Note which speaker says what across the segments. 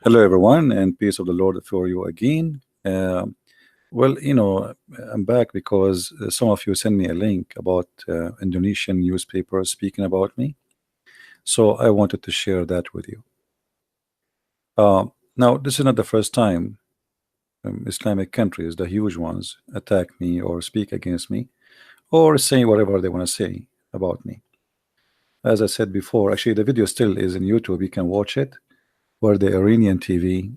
Speaker 1: Hello, everyone, and peace of the Lord for you again. Well, I'm back because some of you sent me a link about Indonesian newspapers speaking about me. So I wanted to share that with you. Now, this is not the first time Islamic countries, the huge ones, attack me or speak against me or say whatever they want to say about me. As I said before, actually, the video still is in YouTube. You can watch it, where the Iranian TV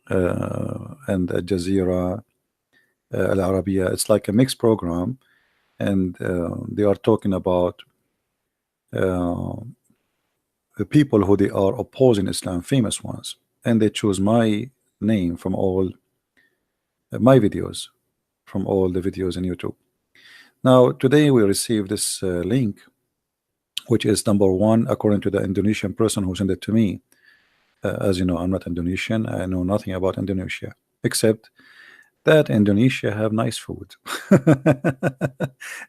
Speaker 1: and Al Jazeera, Al Arabiya, it's like a mixed program, and they are talking about uh, the people who they are opposing Islam, famous ones, and they choose my name from all my videos, from all the videos in YouTube. Now, today we received this link, which is number one, according to the Indonesian person who sent it to me. As you know, I'm not Indonesian. I know nothing about Indonesia, except that Indonesia have nice food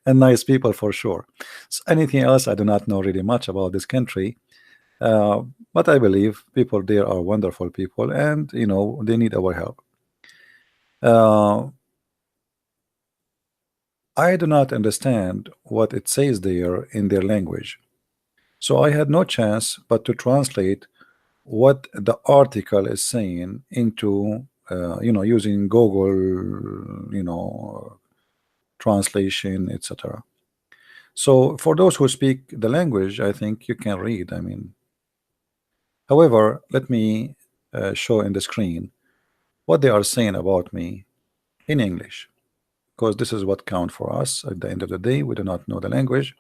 Speaker 1: and nice people for sure. So anything else, I do not know really much about this country, but I believe people there are wonderful people, and they need our help. Uh, I do not understand what it says there in their language, so I had no chance but to translate what the article is saying into using Google, translation, etc. So for those who speak the language, I think you can read. I mean, however, let me show in the screen what they are saying about me in English, because this is what counts for us. At the end of the day, we do not know the language.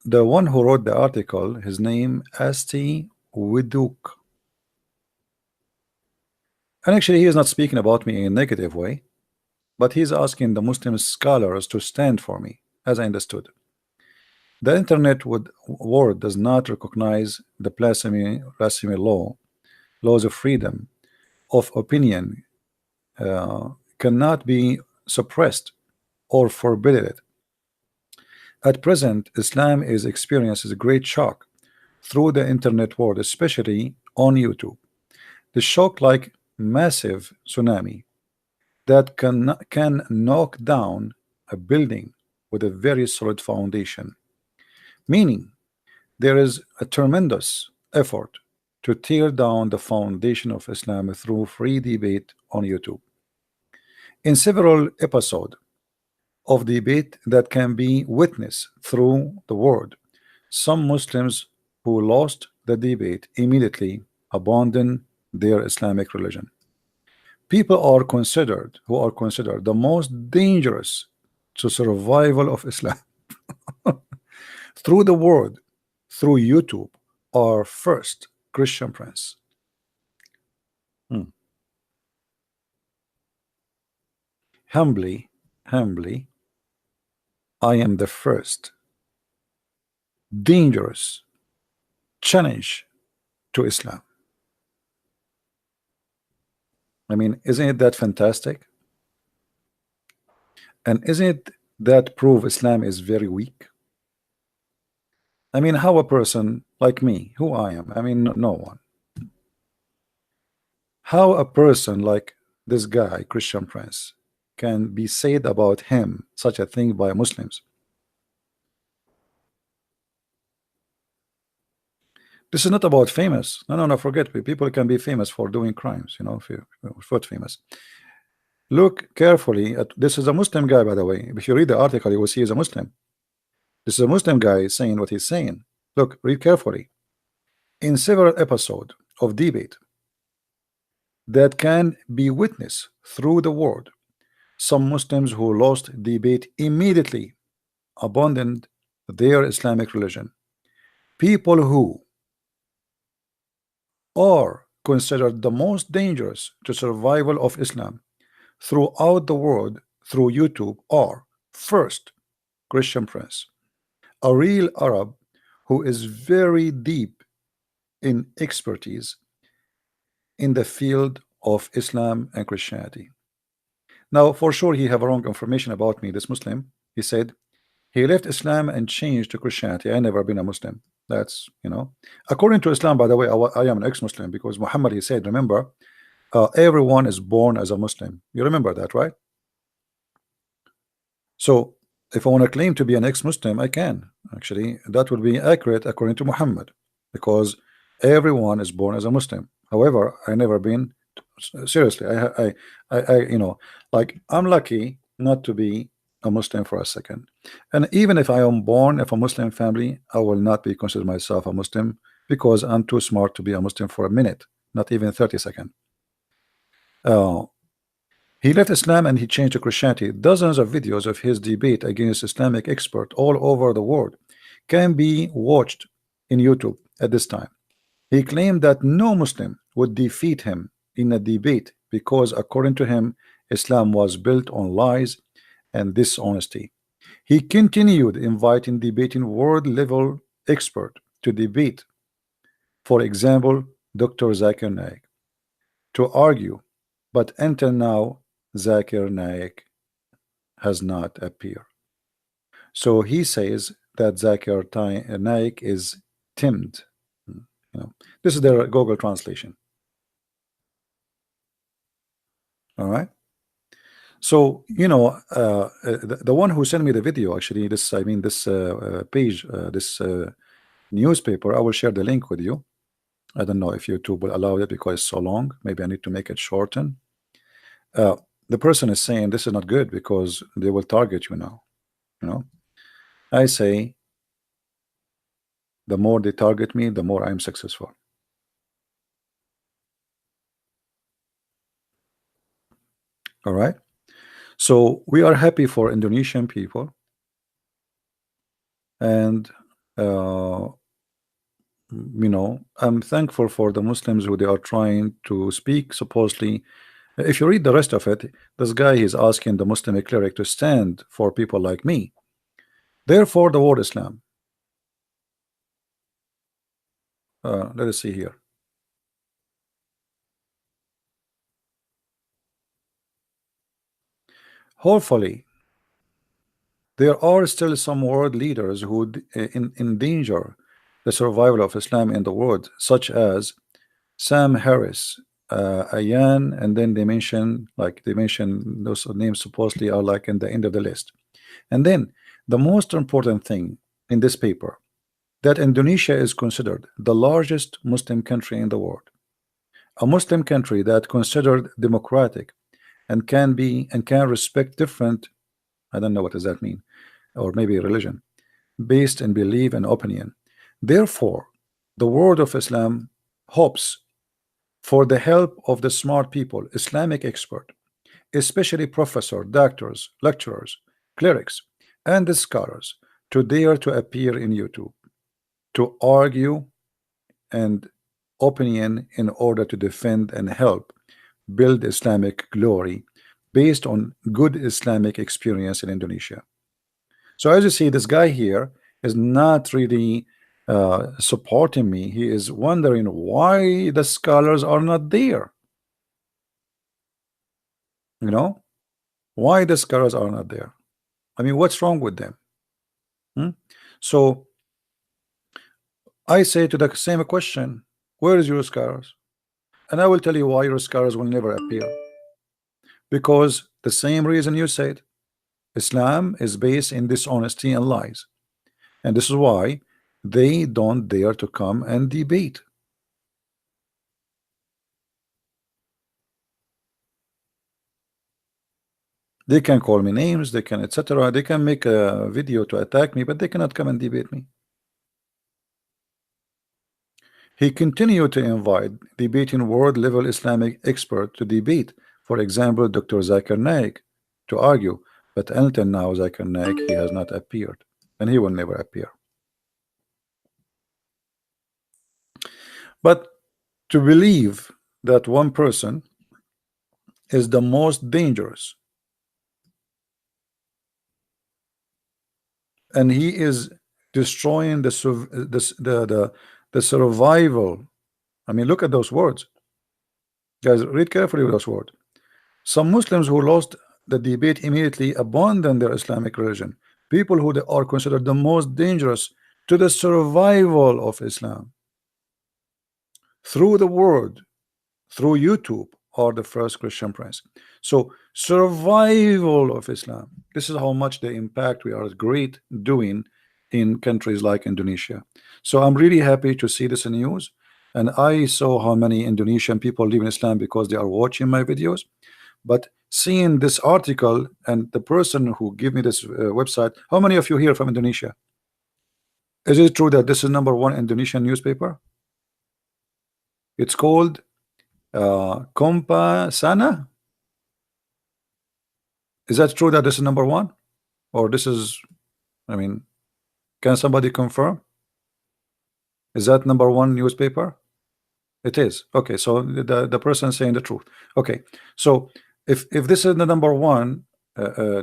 Speaker 1: The one who wrote the article, his name Asti Widuk, and actually he is not speaking about me in a negative way, but he's asking the Muslim scholars to stand for me, as I understood. The internet world does not recognize the blasphemy laws of freedom of opinion cannot be suppressed or forbidden. At present, Islam is experiences a great shock through the internet world, especially on YouTube. The shock, like massive tsunami that can knock down a building with a very solid foundation, meaning there is a tremendous effort to tear down the foundation of Islam through free debate on YouTube. In several episodes of debate that can be witnessed through the world, some Muslims who lost the debate immediately abandoned their Islamic religion. People who are considered the most dangerous to survival of Islam through the world, through YouTube, are first Christian Prince. Humbly, I am the first dangerous challenge to Islam. I mean, isn't it that fantastic? And isn't it that prove Islam is very weak? I mean, how a person like me, who I am, I mean, no one. How a person like this guy, Christian Prince, can be said about him such a thing by Muslims? This is not about famous. No, forget me. People can be famous for doing crimes, if you're famous. Look carefully at this. Is a Muslim guy, by the way. If you read the article, you will see he's a Muslim. This is a Muslim guy saying what he's saying. Look, read carefully. In several episodes of debate that can be witnessed through the world, some Muslims who lost debate immediately abandoned their Islamic religion. People who are considered the most dangerous to survival of Islam throughout the world through YouTube are first Christian Prince, a real Arab who is very deep in expertise in the field of Islam and Christianity. Now, for sure, he have wrong information about me. This Muslim, he said he left Islam and changed to Christianity. I never been a Muslim. That's, according to Islam, by the way, I am an ex-Muslim because Muhammad, he said, remember, everyone is born as a Muslim. You remember that, right? So if I want to claim to be an ex-Muslim, I can. Actually, that would be accurate according to Muhammad, because everyone is born as a Muslim. However, I never been, seriously, like, I'm lucky not to be a Muslim for a second. And even if I am born of a Muslim family, I will not be considered myself a Muslim because I'm too smart to be a Muslim for a minute, not even 30 seconds. He left Islam and he changed to Christianity. Dozens of videos of his debate against Islamic expert all over the world can be watched in YouTube at this time. He claimed that no Muslim would defeat him in a debate because, according to him, Islam was built on lies and dishonesty. He continued inviting debating world-level expert to debate, for example, Dr. Zakir Naik, to argue, but until now, Zakir Naik has not appeared. So he says that Zakir Naik is timid. This is their Google translation. All right. So the one who sent me the video, actually, this page, this newspaper, I will share the link with you. I don't know if YouTube will allow it because it's so long. Maybe I need to make it shorten. The person is saying this is not good because they will target you now. I say the more they target me, the more I'm successful. All right. So we are happy for Indonesian people, and I'm thankful for the Muslims who they are trying to speak. Supposedly, if you read the rest of it, this guy is asking the Muslim cleric to stand for people like me. Therefore, the word Islam. Let us see here. Hopefully, there are still some world leaders who endanger the survival of Islam in the world, such as Sam Harris, Ayan, and then they mention those names supposedly are like in the end of the list. And then the most important thing in this paper, that Indonesia is considered the largest Muslim country in the world, a Muslim country that considered democratic and can respect different, I don't know what does that mean, or maybe religion, based in belief and opinion. Therefore, the world of Islam hopes for the help of the smart people, Islamic expert, especially professors, doctors, lecturers, clerics, and the scholars, to dare to appear in YouTube, to argue and opinion in order to defend and help build Islamic glory based on good Islamic experience in Indonesia. So as you see, this guy here is not really supporting me. He is wondering why the scholars are not there. Why the scholars are not there. I mean, what's wrong with them? So I say to the same question, where is your scholars? And I will tell you why your scholars will never appear. Because the same reason you said, Islam is based in dishonesty and lies. And this is why they don't dare to come and debate. They can call me names, they can etc. They can make a video to attack me, but they cannot come and debate me. He continued to invite debating world-level Islamic expert to debate, for example, Dr. Zakir Naik, to argue, but until now, Zakir Naik, he has not appeared, and he will never appear. But to believe that one person is the most dangerous, and he is destroying the survival. I mean, look at those words, guys. Read carefully with those words. Some Muslims who lost the debate immediately abandoned their Islamic religion. People who are considered the most dangerous to the survival of Islam through the world, through YouTube, are the first Christian prince. So survival of Islam. This is how much the impact we are great doing in countries like Indonesia. So I'm really happy to see this in news. And I saw how many Indonesian people leave in Islam because they are watching my videos. But seeing this article and the person who gave me this website, how many of you here from Indonesia? Is it true that this is #1 Indonesian newspaper? It's called Kompa Sana. Is that true that this is #1, or this is? I mean, can somebody confirm? Is that #1 newspaper? It is. Okay, so the person saying the truth. Okay, so if this is the #1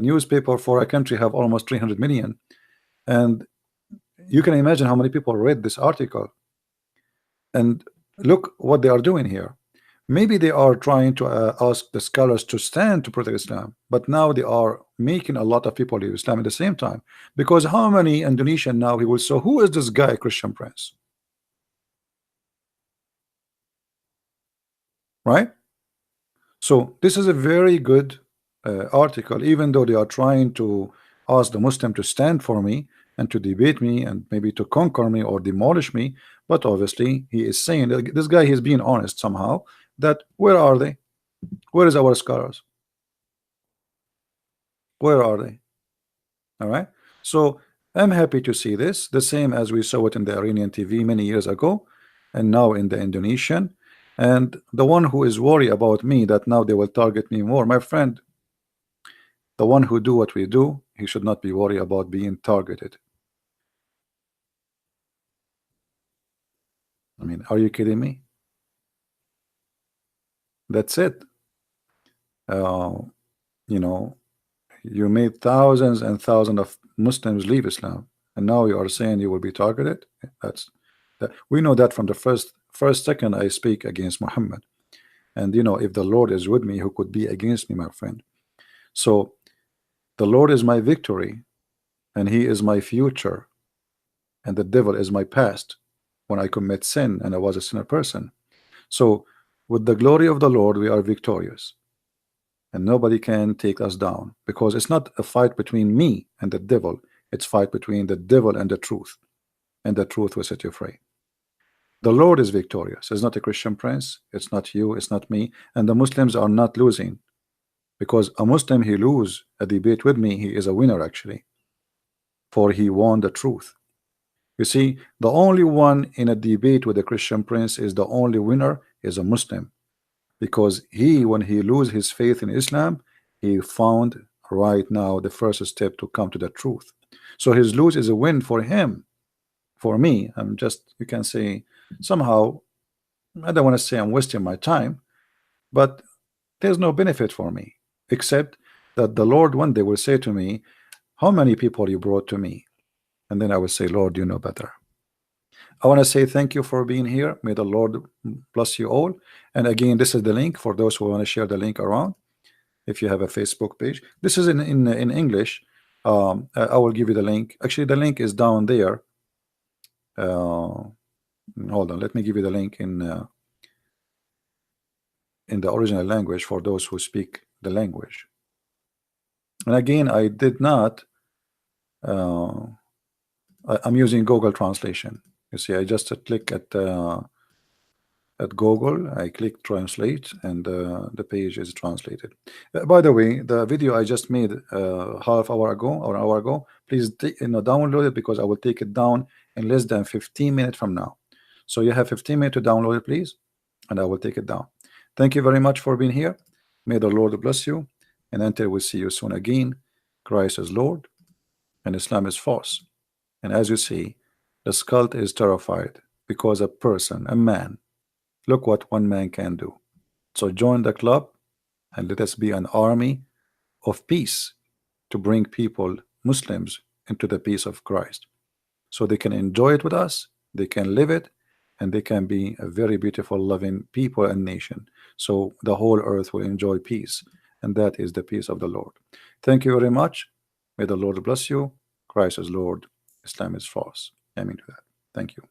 Speaker 1: newspaper for a country have almost 300 million, and you can imagine how many people read this article, and look what they are doing here. Maybe they are trying to ask the scholars to stand to protect Islam, but now they are making a lot of people leave Islam at the same time. Because how many Indonesian now he will say, who is this guy, Christian Prince? Right? So this is a very good article, even though they are trying to ask the Muslim to stand for me and to debate me and maybe to conquer me or demolish me. But obviously he is saying that this guy is being honest somehow, that where are they? Where is our scholars? Where are they? All right. So I'm happy to see this, the same as we saw it in the Iranian TV many years ago, and now in the Indonesian. And the one who is worried about me that now they will target me more, my friend, the one who do what we do, he should not be worried about being targeted. I mean, are you kidding me? That's it. You know, you made thousands and thousands of Muslims leave Islam, and now you are saying you will be targeted. That's that. We know that from the first second I speak against Muhammad. And you know, if the Lord is with me, who could be against me, my friend? So the Lord is my victory, and He is my future, and the devil is my past when I commit sin and I was a sinner person. So with the glory of the Lord, we are victorious, and nobody can take us down, because it's not a fight between me and the devil. It's fight between the devil and the truth, and the truth will set you free. The Lord is victorious. It's not a Christian prince. It's not you. It's not me. And the Muslims are not losing, because a Muslim, he lose a debate with me, he is a winner actually, for he won the truth. You see, the only one in a debate with a Christian prince is the only winner is a Muslim, because he, when he lose his faith in Islam, he found right now the first step to come to the truth. So his lose is a win for him. For me, I'm just, you can say, somehow, I don't want to say I'm wasting my time, but there's no benefit for me, except that the Lord one day will say to me, how many people you brought to me? And then I will say, Lord, you know better. I want to say thank you for being here. May the Lord bless you all. And again, this is the link for those who want to share the link around. If you have a Facebook page, this is in English. I will give you the link. Actually, the link is down there. Hold on, let me give you the link in the original language for those who speak the language. And again, I did not. I'm using Google Translation. You see, I just click at Google, I click translate, and the page is translated. By the way, the video I just made half hour ago or an hour ago, please download it, because I will take it down in less than 15 minutes from now. So you have 15 minutes to download it, please, and I will take it down. Thank you very much for being here. May the Lord bless you, and until we see you soon again, Christ is Lord and Islam is false. And as you see, the cult is terrified because a person, a man, look what one man can do. So join the club and let us be an army of peace to bring people, Muslims, into the peace of Christ, so they can enjoy it with us, they can live it, and they can be a very beautiful, loving people and nation. So the whole earth will enjoy peace, and that is the peace of the Lord. Thank you very much. May the Lord bless you. Christ is Lord. Islam is false. I mean to that. Thank you.